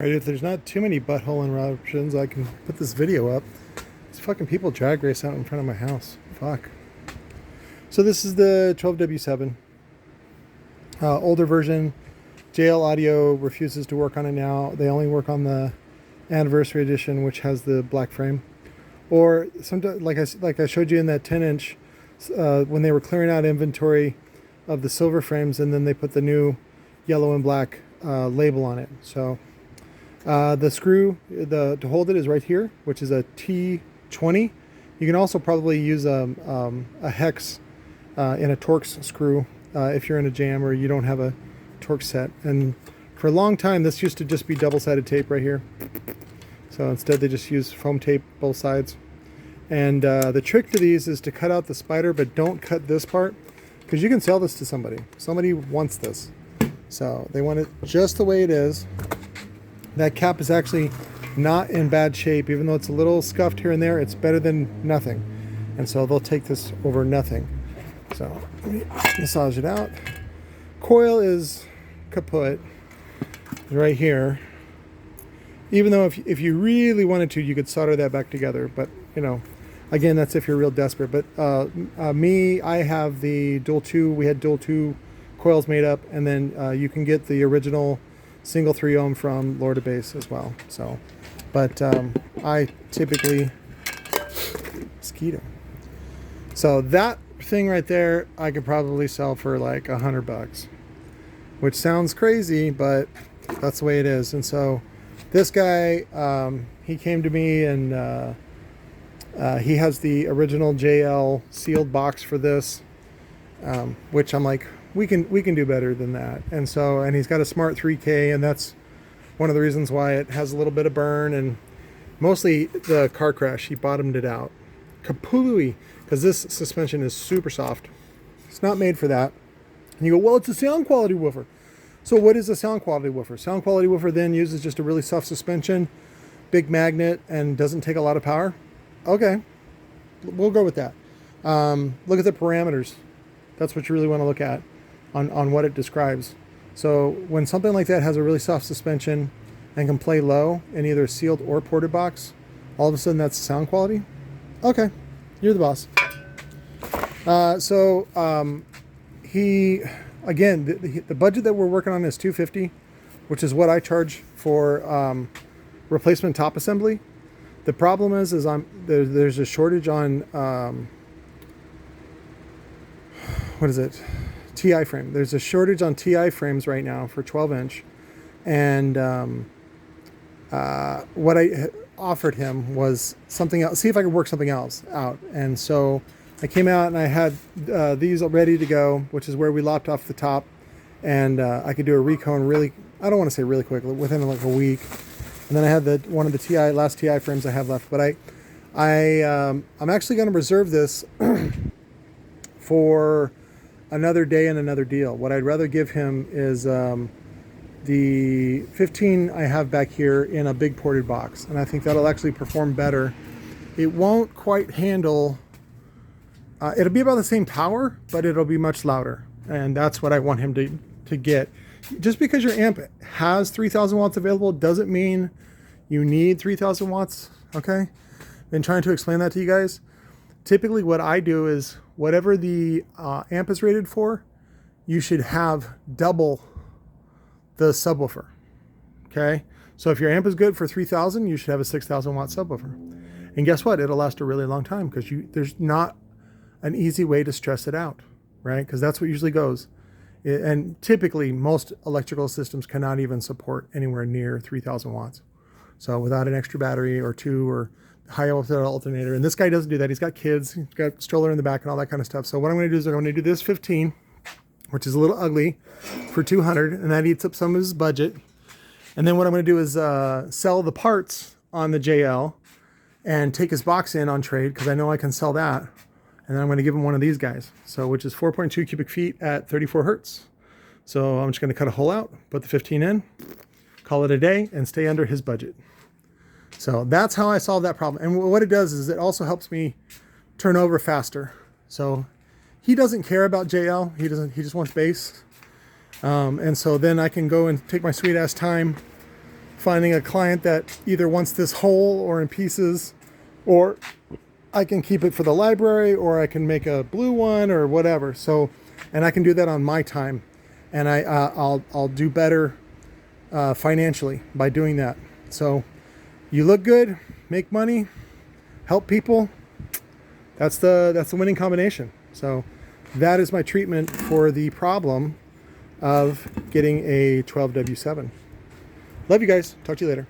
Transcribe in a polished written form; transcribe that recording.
Right, if there's not too many butthole interruptions, I can put this video up. These fucking people drag race out in front of my house. Fuck. So this is the 12W7. Older version. JL Audio refuses to work on it now. They only work on the anniversary edition, which has the black frame. Or sometimes, like I showed you in that 10-inch, when they were clearing out inventory of the silver frames, and then they put the new yellow and black label on it. So the screw to hold it is right here, which is a T20. You can also probably use a hex in a Torx screw if you're in a jam or you don't have a Torx set. And for a long time, this used to just be double-sided tape right here. So instead, they just use foam tape both sides. And the trick to these is to cut out the spider, but don't cut this part, because you can sell this to somebody. Somebody wants this. So they want it just the way it is. That cap is actually not in bad shape. Even though it's a little scuffed here and there, it's better than nothing. And so they'll take this over nothing. So let me massage it out. Coil is kaput right here. Even though if you really wanted to, you could solder that back together. But, you know, again, that's if you're real desperate. But I have the dual 2. We had dual 2 coils made up. And then you can get the original single 3 ohm from Lord of Base as well. So, but I typically mosquito. So that thing right there, I could probably sell for like $100, which sounds crazy, but that's the way it is. And so this guy, he came to me and he has the original JL sealed box for this, which I'm like, we can do better than that. And so, and he's got a smart 3K, and that's one of the reasons why it has a little bit of burn, and mostly the car crash, he bottomed it out. Kapooey, because this suspension is super soft. It's not made for that. And you go, well, it's a sound quality woofer. So what is a sound quality woofer? Sound quality woofer then uses just a really soft suspension, big magnet, and doesn't take a lot of power. Okay, we'll go with that. Look at the parameters. That's what you really want to look at on what it describes. So when something like that has a really soft suspension and can play low in either a sealed or ported box, all of a sudden that's sound quality. Okay, you're the boss. He, again, the budget that we're working on is $250, which is what I charge for replacement top assembly. The problem is there's a shortage on what is it? TI frame. There's a shortage on TI frames right now for 12-inch, and what I offered him was something else. See if I could work something else out. And so I came out and I had these all ready to go, which is where we lopped off the top, and I could do a recone really. I don't want to say really quick, within like a week. And then I had one of the last TI frames I have left. But I'm actually going to reserve this for another day and another deal. What I'd rather give him is the 15 I have back here in a big ported box, and I think that'll actually perform better. It won't quite handle, it'll be about the same power, but it'll be much louder, and that's what I want him to get. Just because your amp has 3,000 watts available doesn't mean you need 3,000 watts, okay? Been trying to explain that to you guys. Typically what I do is whatever the amp is rated for, you should have double the subwoofer, okay? So if your amp is good for 3,000, you should have a 6,000 watt subwoofer. And guess what? It'll last a really long time because there's not an easy way to stress it out, right? Because that's what usually goes. And typically most electrical systems cannot even support anywhere near 3,000 watts. So without an extra battery or two or high output alternator, and this guy doesn't do that. He's got kids, he's got a stroller in the back and all that kind of stuff. So what I'm going to do is I'm going to do this 15, which is a little ugly, for 200, and that eats up some of his budget. And then what I'm going to do is sell the parts on the JL and take his box in on trade, because I know I can sell that. And then I'm going to give him one of these guys, so which is 4.2 cubic feet at 34 hertz. So I'm just going to cut a hole out, put the 15 in, call it a day, and stay under his budget. So that's how I solve that problem. And what it does is it also helps me turn over faster. So he doesn't care about JL. He just wants bass. And so then I can go and take my sweet ass time finding a client that either wants this whole or in pieces, or I can keep it for the library, or I can make a blue one or whatever. So, and I can do that on my time, and I'll do better financially by doing that. So you look good, make money, help people. That's the winning combination. So that is my treatment for the problem of getting a 12W7. Love you guys. Talk to you later.